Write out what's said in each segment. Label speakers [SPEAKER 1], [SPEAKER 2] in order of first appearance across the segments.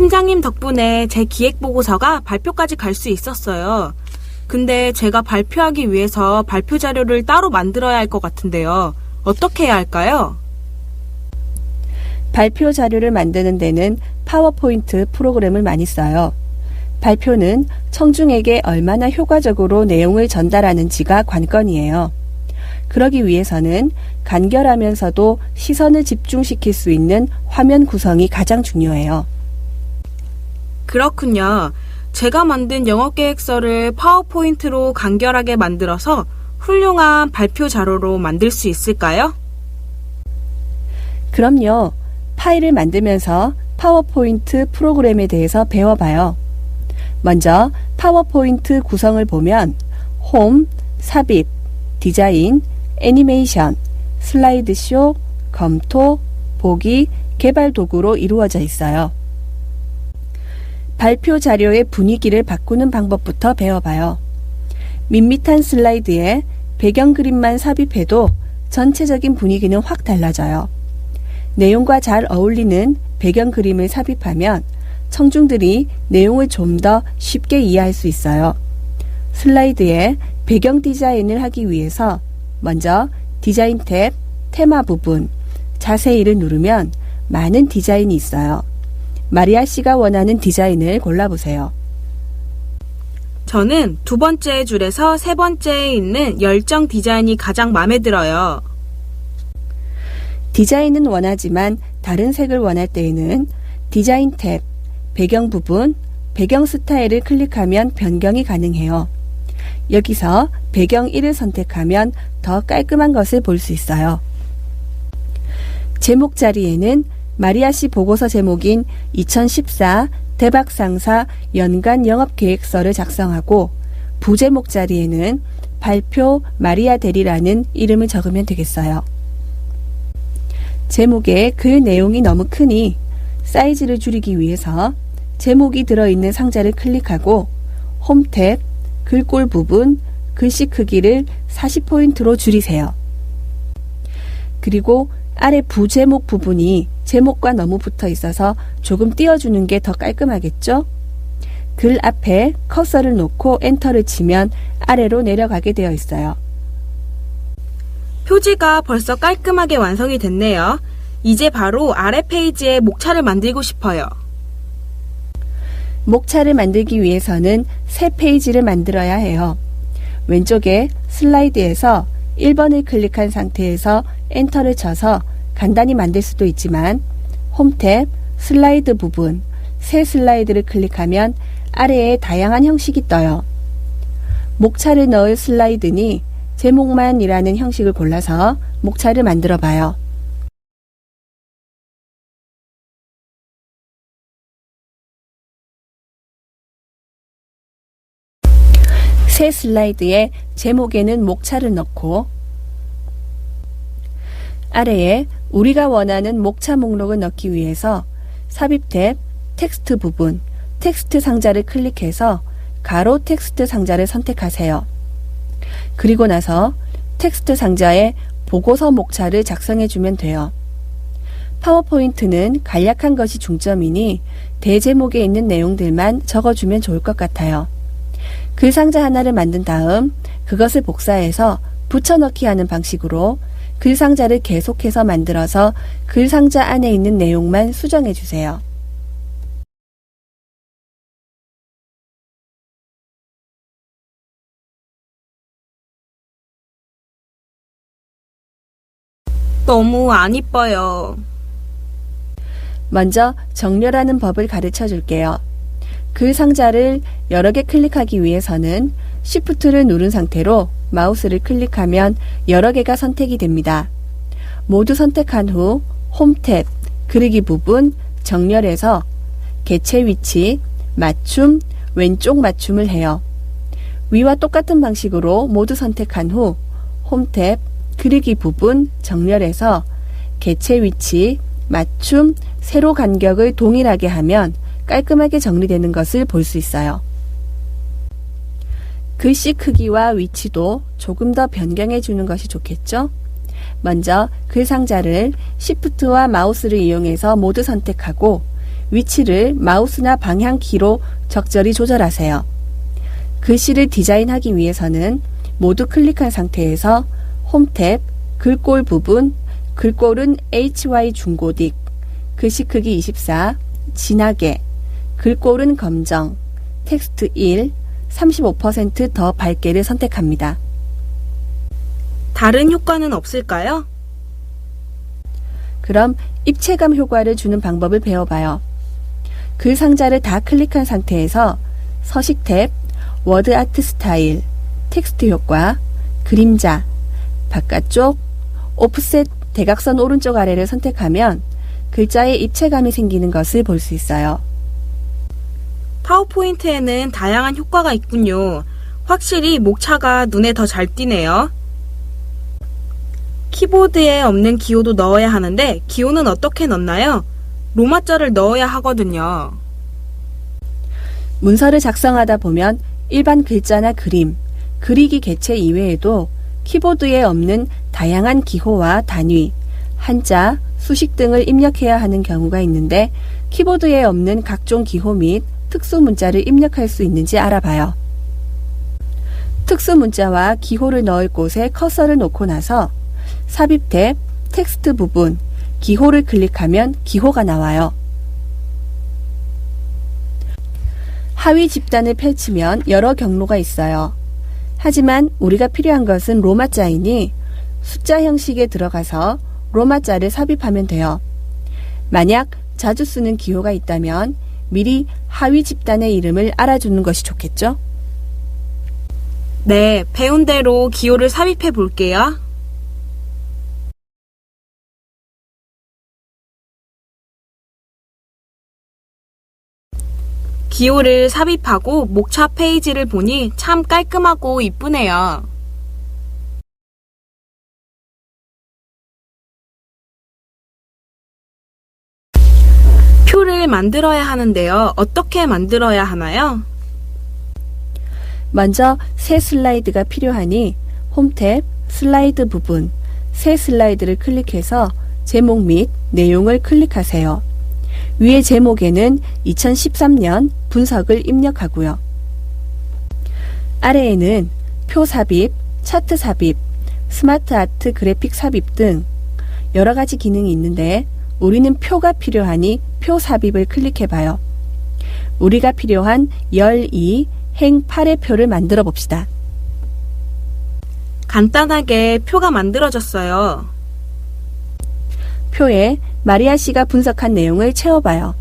[SPEAKER 1] 팀장님 덕분에 제 기획보고서가 발표까지 갈 수 있었어요. 근데 제가 발표하기 위해서 발표 자료를 따로 만들어야 할 것 같은데요. 어떻게 해야 할까요?
[SPEAKER 2] 발표 자료를 만드는 데는 파워포인트 프로그램을 많이 써요. 발표는 청중에게 얼마나 효과적으로 내용을 전달하는지가 관건이에요. 그러기 위해서는 간결하면서도 시선을 집중시킬 수 있는 화면 구성이 가장 중요해요.
[SPEAKER 1] 그렇군요. 제가 만든 영업계획서를 파워포인트로 간결하게 만들어서 훌륭한 발표 자료로 만들 수 있을까요?
[SPEAKER 2] 그럼요. 파일을 만들면서 파워포인트 프로그램에 대해서 배워봐요. 먼저 파워포인트 구성을 보면 홈, 삽입, 디자인, 애니메이션, 슬라이드쇼, 검토, 보기, 개발 도구로 이루어져 있어요. 발표 자료의 분위기를 바꾸는 방법부터 배워봐요. 밋밋한 슬라이드에 배경 그림만 삽입해도 전체적인 분위기는 확 달라져요. 내용과 잘 어울리는 배경 그림을 삽입하면 청중들이 내용을 좀 더 쉽게 이해할 수 있어요. 슬라이드에 배경 디자인을 하기 위해서 먼저 디자인 탭, 테마 부분, 자세히를 누르면 많은 디자인이 있어요. 마리아 씨가 원하는 디자인을 골라보세요.
[SPEAKER 1] 저는 두 번째 줄에서 세 번째에 있는 열정 디자인이 가장 마음에 들어요.
[SPEAKER 2] 디자인은 원하지만 다른 색을 원할 때에는 디자인 탭, 배경 부분, 배경 스타일을 클릭하면 변경이 가능해요. 여기서 배경 1을 선택하면 더 깔끔한 것을 볼 수 있어요. 제목 자리에는 마리아 씨 보고서 제목인 2014 대박상사 연간 영업계획서를 작성하고 부제목 자리에는 발표 마리아 대리라는 이름을 적으면 되겠어요. 제목에 글 내용이 너무 크니 사이즈를 줄이기 위해서 제목이 들어있는 상자를 클릭하고 홈 탭, 글꼴 부분, 글씨 크기를 40포인트로 줄이세요. 그리고 아래 부제목 부분이 제목과 너무 붙어 있어서 조금 띄워주는 게 더 깔끔하겠죠? 글 앞에 커서를 놓고 엔터를 치면 아래로 내려가게 되어 있어요.
[SPEAKER 1] 표지가 벌써 깔끔하게 완성이 됐네요. 이제 바로 아래 페이지에 목차를 만들고 싶어요.
[SPEAKER 2] 목차를 만들기 위해서는 새 페이지를 만들어야 해요. 왼쪽에 슬라이드에서 1번을 클릭한 상태에서 엔터를 쳐서 간단히 만들 수도 있지만 홈 탭, 슬라이드 부분, 새 슬라이드를 클릭하면 아래에 다양한 형식이 떠요. 목차를 넣을 슬라이드니 제목만이라는 형식을 골라서 목차를 만들어 봐요. 새 슬라이드에 제목에는 목차를 넣고 아래에 우리가 원하는 목차 목록을 넣기 위해서 삽입 탭, 텍스트 부분, 텍스트 상자를 클릭해서 가로 텍스트 상자를 선택하세요. 그리고 나서 텍스트 상자에 보고서 목차를 작성해 주면 돼요. 파워포인트는 간략한 것이 중점이니 대제목에 있는 내용들만 적어주면 좋을 것 같아요. 글 상자 하나를 만든 다음 그것을 복사해서 붙여넣기 하는 방식으로 글 상자를 계속해서 만들어서 글 상자 안에 있는 내용만 수정해 주세요.
[SPEAKER 1] 너무 안 이뻐요.
[SPEAKER 2] 먼저 정렬하는 법을 가르쳐 줄게요. 글 상자를 여러 개 클릭하기 위해서는 Shift를 누른 상태로 마우스를 클릭하면 여러 개가 선택이 됩니다. 모두 선택한 후 홈 탭, 그리기 부분, 정렬해서 개체 위치, 맞춤, 왼쪽 맞춤을 해요. 위와 똑같은 방식으로 모두 선택한 후 홈 탭, 그리기 부분, 정렬해서 개체 위치, 맞춤, 세로 간격을 동일하게 하면 깔끔하게 정리되는 것을 볼 수 있어요. 글씨 크기와 위치도 조금 더 변경해 주는 것이 좋겠죠? 먼저 글 상자를 Shift와 마우스를 이용해서 모두 선택하고 위치를 마우스나 방향키로 적절히 조절하세요. 글씨를 디자인하기 위해서는 모두 클릭한 상태에서 홈 탭, 글꼴 부분, 글꼴은 HY 중고딕, 글씨 크기 24, 진하게, 글꼴은 검정, 텍스트 1, 35% 더 밝게를 선택합니다.
[SPEAKER 1] 다른 효과는 없을까요?
[SPEAKER 2] 그럼 입체감 효과를 주는 방법을 배워봐요. 글 상자를 다 클릭한 상태에서 서식 탭, 워드 아트 스타일, 텍스트 효과, 그림자, 바깥쪽, 오프셋 대각선 오른쪽 아래를 선택하면 글자에 입체감이 생기는 것을 볼 수 있어요.
[SPEAKER 1] 파워포인트에는 다양한 효과가 있군요. 확실히 목차가 눈에 더 잘 띄네요. 키보드에 없는 기호도 넣어야 하는데 기호는 어떻게 넣나요? 로마자를 넣어야 하거든요.
[SPEAKER 2] 문서를 작성하다 보면 일반 글자나 그림, 그리기 개체 이외에도 키보드에 없는 다양한 기호와 단위, 한자, 수식 등을 입력해야 하는 경우가 있는데 키보드에 없는 각종 기호 및 특수 문자를 입력할 수 있는지 알아봐요. 특수 문자와 기호를 넣을 곳에 커서를 놓고 나서 삽입 탭, 텍스트 부분, 기호를 클릭하면 기호가 나와요. 하위 집단을 펼치면 여러 경로가 있어요. 하지만 우리가 필요한 것은 로마자이니 숫자 형식에 들어가서 로마자를 삽입하면 돼요. 만약 자주 쓰는 기호가 있다면 미리 하위 집단의 이름을 알아주는 것이 좋겠죠?
[SPEAKER 1] 네, 배운 대로 기호를 삽입해 볼게요. 기호를 삽입하고 목차 페이지를 보니 참 깔끔하고 이쁘네요. 표를 만들어야 하는데요. 어떻게 만들어야 하나요?
[SPEAKER 2] 먼저 새 슬라이드가 필요하니 홈 탭, 슬라이드 부분, 새 슬라이드를 클릭해서 제목 및 내용을 클릭하세요. 위의 제목에는 2013년 분석을 입력하고요. 아래에는 표 삽입, 차트 삽입, 스마트 아트 그래픽 삽입 등 여러 가지 기능이 있는데 우리는 표가 필요하니 표 삽입을 클릭해봐요. 우리가 필요한 12, 행 8의 표를 만들어 봅시다.
[SPEAKER 1] 간단하게 표가 만들어졌어요.
[SPEAKER 2] 표에 마리아 씨가 분석한 내용을 채워봐요.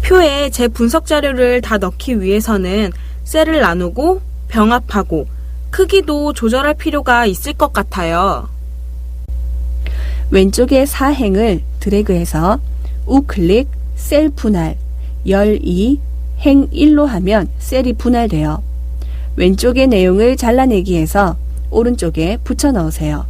[SPEAKER 1] 표에 제 분석 자료를 다 넣기 위해서는 셀을 나누고 병합하고 크기도 조절할 필요가 있을 것 같아요.
[SPEAKER 2] 왼쪽의 사행을 드래그해서 우클릭, 셀 분할, 12, 행 1로 하면 셀이 분할돼요. 왼쪽의 내용을 잘라내기 위해서 오른쪽에 붙여 넣으세요.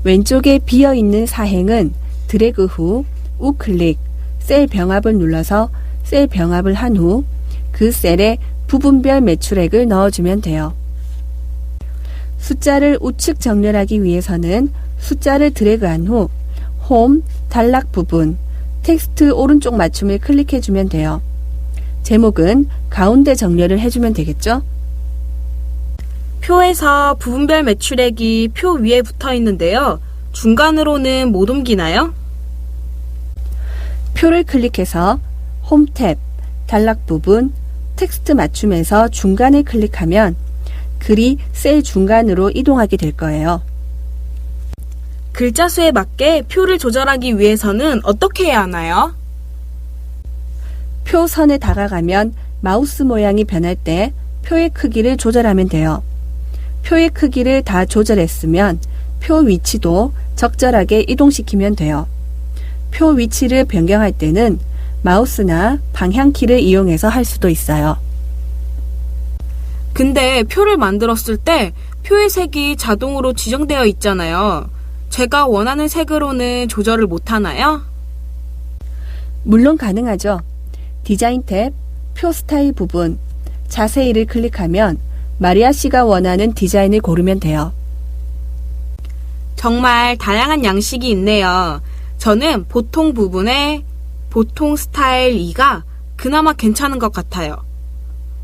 [SPEAKER 2] 왼쪽에 비어있는 사행은 드래그 후 우클릭, 셀 병합을 눌러서 셀 병합을 한 후 그 셀에 부분별 매출액을 넣어주면 돼요. 숫자를 우측 정렬하기 위해서는 숫자를 드래그한 후 홈, 단락 부분, 텍스트 오른쪽 맞춤을 클릭해주면 돼요. 제목은 가운데 정렬을 해주면 되겠죠?
[SPEAKER 1] 표에서 부분별 매출액이 표 위에 붙어 있는데요. 중간으로는 못 옮기나요?
[SPEAKER 2] 표를 클릭해서 홈 탭, 단락 부분, 텍스트 맞춤에서 중간을 클릭하면 글이 셀 중간으로 이동하게 될 거예요.
[SPEAKER 1] 글자 수에 맞게 표를 조절하기 위해서는 어떻게 해야 하나요?
[SPEAKER 2] 표 선에 다가가면 마우스 모양이 변할 때 표의 크기를 조절하면 돼요. 표의 크기를 다 조절했으면 표 위치도 적절하게 이동시키면 돼요. 표 위치를 변경할 때는 마우스나 방향키를 이용해서 할 수도 있어요.
[SPEAKER 1] 근데 표를 만들었을 때 표의 색이 자동으로 지정되어 있잖아요. 제가 원하는 색으로는 조절을 못 하나요?
[SPEAKER 2] 물론 가능하죠. 디자인 탭, 표 스타일 부분, 자세히를 클릭하면 마리아 씨가 원하는 디자인을 고르면 돼요.
[SPEAKER 1] 정말 다양한 양식이 있네요. 저는 보통 부분에 보통 스타일 2가 그나마 괜찮은 것 같아요.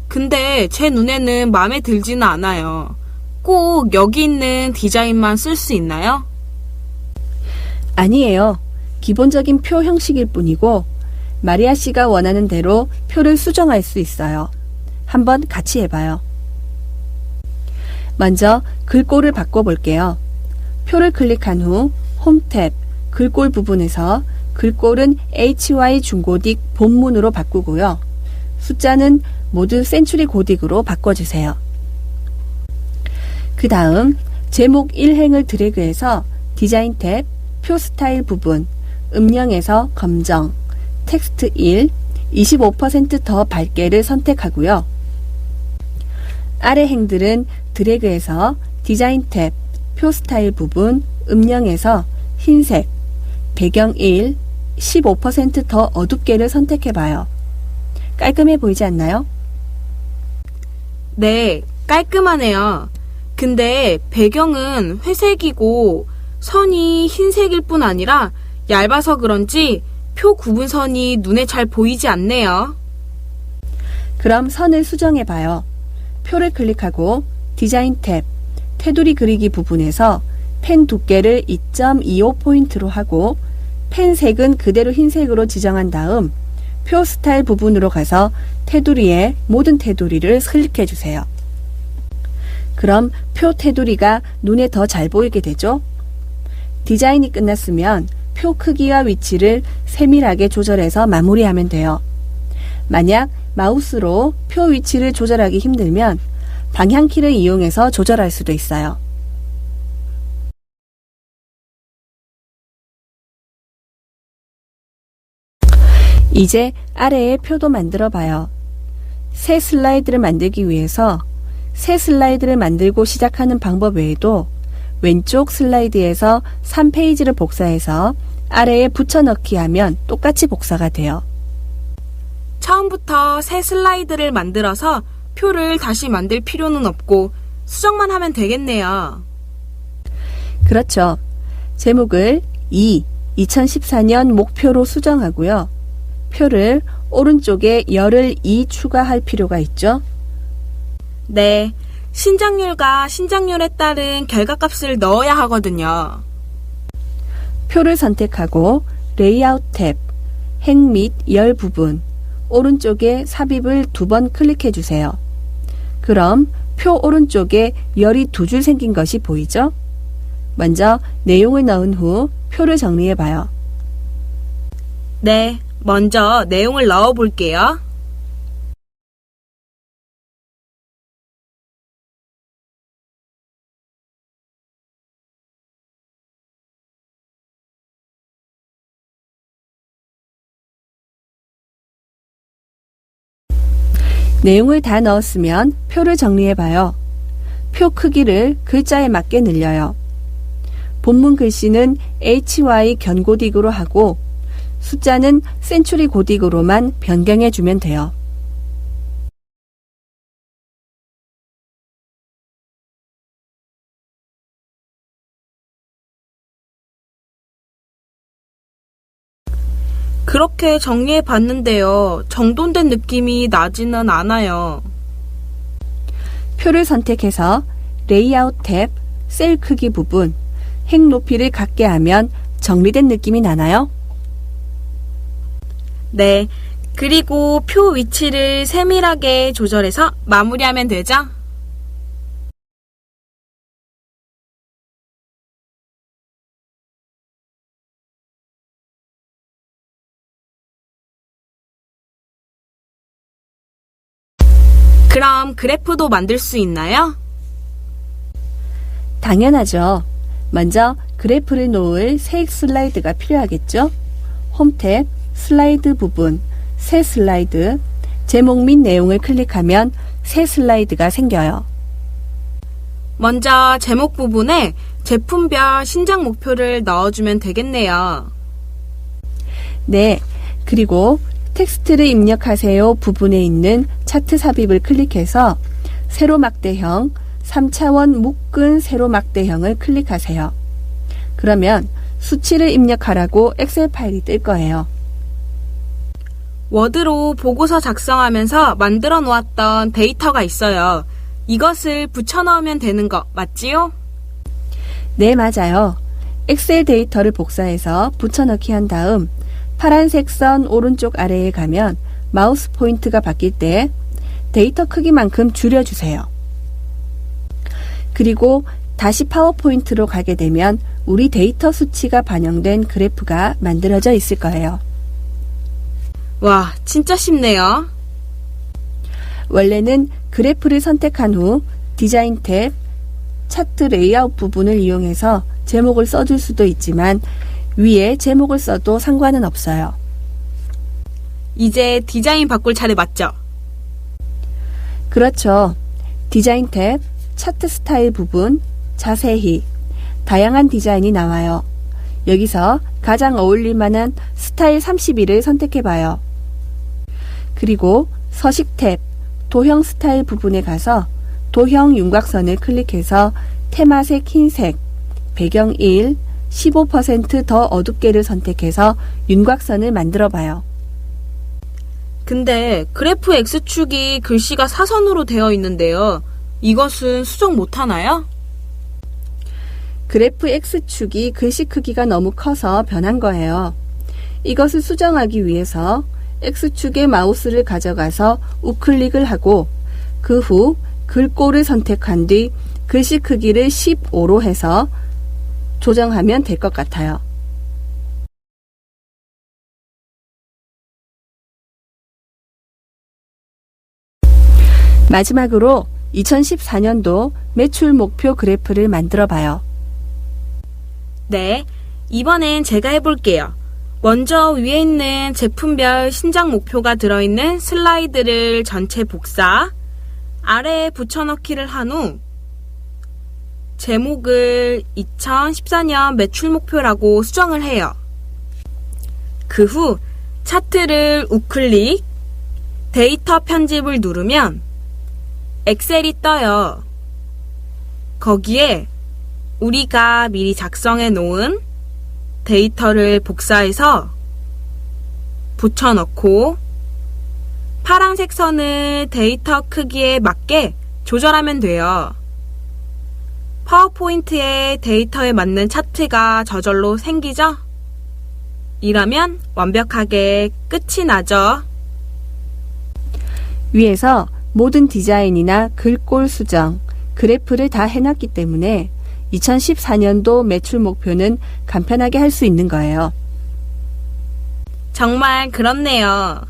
[SPEAKER 1] 근데 제 눈에는 마음에 들지는 않아요. 꼭 여기 있는 디자인만 쓸 수 있나요?
[SPEAKER 2] 아니에요. 기본적인 표 형식일 뿐이고 마리아 씨가 원하는 대로 표를 수정할 수 있어요. 한번 같이 해봐요. 먼저 글꼴을 바꿔볼게요. 표를 클릭한 후 홈 탭, 글꼴 부분에서 글꼴은 HY 중고딕 본문으로 바꾸고요. 숫자는 모두 센츄리 고딕으로 바꿔주세요. 그 다음 제목 1행을 드래그해서 디자인 탭, 표 스타일 부분, 음영에서 검정, 텍스트 1, 25% 더 밝게를 선택하고요. 아래 행들은 드래그해서 디자인 탭, 표 스타일 부분, 음영에서 흰색, 배경 1, 15%더 어둡게를 선택해봐요. 깔끔해 보이지 않나요?
[SPEAKER 1] 네, 깔끔하네요. 근데 배경은 회색이고 선이 흰색일 뿐 아니라 얇아서 그런지 표 구분선이 눈에 잘 보이지 않네요.
[SPEAKER 2] 그럼 선을 수정해봐요. 표를 클릭하고 디자인 탭, 테두리 그리기 부분에서 펜 두께를 2.25포인트로 하고 펜 색은 그대로 흰색으로 지정한 다음 표 스타일 부분으로 가서 테두리에 모든 테두리를 클릭해 주세요. 그럼 표 테두리가 눈에 더 잘 보이게 되죠? 디자인이 끝났으면 표 크기와 위치를 세밀하게 조절해서 마무리하면 돼요. 만약 마우스로 표 위치를 조절하기 힘들면 방향키를 이용해서 조절할 수도 있어요. 이제 아래에 표도 만들어 봐요. 새 슬라이드를 만들기 위해서 새 슬라이드를 만들고 시작하는 방법 외에도 왼쪽 슬라이드에서 3페이지를 복사해서 아래에 붙여넣기 하면 똑같이 복사가 돼요.
[SPEAKER 1] 처음부터 새 슬라이드를 만들어서 표를 다시 만들 필요는 없고 수정만 하면 되겠네요.
[SPEAKER 2] 그렇죠. 제목을 2014년 목표로 수정하고요. 표를 오른쪽에 열을 2 추가할 필요가 있죠.
[SPEAKER 1] 네, 신장률과 신장률에 따른 결과값을 넣어야 하거든요.
[SPEAKER 2] 표를 선택하고 레이아웃 탭, 행 및 열 부분, 오른쪽에 삽입을 2번 클릭해 주세요. 그럼 표 오른쪽에 열이 2줄 생긴 것이 보이죠? 먼저 내용을 넣은 후 표를 정리해 봐요.
[SPEAKER 1] 네, 먼저 내용을 넣어 볼게요.
[SPEAKER 2] 내용을 다 넣었으면 표를 정리해 봐요. 표 크기를 글자에 맞게 늘려요. 본문 글씨는 HY 견고딕으로 하고 숫자는 센츄리 고딕으로만 변경해 주면 돼요.
[SPEAKER 1] 그렇게 정리해 봤는데요. 정돈된 느낌이 나지는 않아요.
[SPEAKER 2] 표를 선택해서 레이아웃 탭, 셀 크기 부분, 행 높이를 같게 하면 정리된 느낌이 나나요?
[SPEAKER 1] 네, 그리고 표 위치를 세밀하게 조절해서 마무리하면 되죠? 그럼 그래프도 만들 수 있나요?
[SPEAKER 2] 당연하죠. 먼저 그래프를 놓을 새 슬라이드가 필요하겠죠? 홈 탭, 슬라이드 부분, 새 슬라이드, 제목 및 내용을 클릭하면 새 슬라이드가 생겨요.
[SPEAKER 1] 먼저 제목 부분에 제품별 신장 목표를 넣어주면 되겠네요.
[SPEAKER 2] 네, 그리고 텍스트를 입력하세요 부분에 있는 차트 삽입을 클릭해서 세로막대형 3차원 묶은 세로막대형을 클릭하세요. 그러면 수치를 입력하라고 엑셀 파일이 뜰 거예요.
[SPEAKER 1] 워드로 보고서 작성하면서 만들어 놓았던 데이터가 있어요. 이것을 붙여넣으면 되는 거 맞지요?
[SPEAKER 2] 네, 맞아요. 엑셀 데이터를 복사해서 붙여넣기 한 다음 파란색 선 오른쪽 아래에 가면 마우스 포인트가 바뀔 때 데이터 크기만큼 줄여주세요. 그리고 다시 파워포인트로 가게 되면 우리 데이터 수치가 반영된 그래프가 만들어져 있을 거예요.
[SPEAKER 1] 와, 진짜 쉽네요.
[SPEAKER 2] 원래는 그래프를 선택한 후 디자인 탭, 차트 레이아웃 부분을 이용해서 제목을 써줄 수도 있지만 위에 제목을 써도 상관은 없어요.
[SPEAKER 1] 이제 디자인 바꿀 차례 맞죠?
[SPEAKER 2] 그렇죠. 디자인 탭, 차트 스타일 부분, 자세히, 다양한 디자인이 나와요. 여기서 가장 어울릴 만한 스타일 32를 선택해봐요. 그리고 서식 탭, 도형 스타일 부분에 가서 도형 윤곽선을 클릭해서 테마색 흰색, 배경 1, 15%더 어둡게를 선택해서 윤곽선을 만들어 봐요.
[SPEAKER 1] 근데 그래프 X축이 글씨가 사선으로 되어 있는데요. 이것은 수정 못하나요?
[SPEAKER 2] 그래프 X축이 글씨 크기가 너무 커서 변한 거예요. 이것을 수정하기 위해서 X축에 마우스를 가져가서 우클릭을 하고 그 후 글꼴을 선택한 뒤 글씨 크기를 15로 해서 조정하면 될 것 같아요. 마지막으로 2014년도 매출 목표 그래프를 만들어 봐요.
[SPEAKER 1] 네, 이번엔 제가 해볼게요. 먼저 위에 있는 제품별 신작 목표가 들어있는 슬라이드를 전체 복사, 아래에 붙여넣기를 한 후 제목을 2014년 매출 목표라고 수정을 해요. 그 후 차트를 우클릭, 데이터 편집을 누르면 엑셀이 떠요. 거기에 우리가 미리 작성해 놓은 데이터를 복사해서 붙여넣고 파란색 선을 데이터 크기에 맞게 조절하면 돼요. 파워포인트에 데이터에 맞는 차트가 저절로 생기죠? 이러면 완벽하게 끝이 나죠.
[SPEAKER 2] 위에서 모든 디자인이나 글꼴 수정, 그래프를 다 해놨기 때문에 2014년도 매출 목표는 간편하게 할 수 있는 거예요.
[SPEAKER 1] 정말 그렇네요.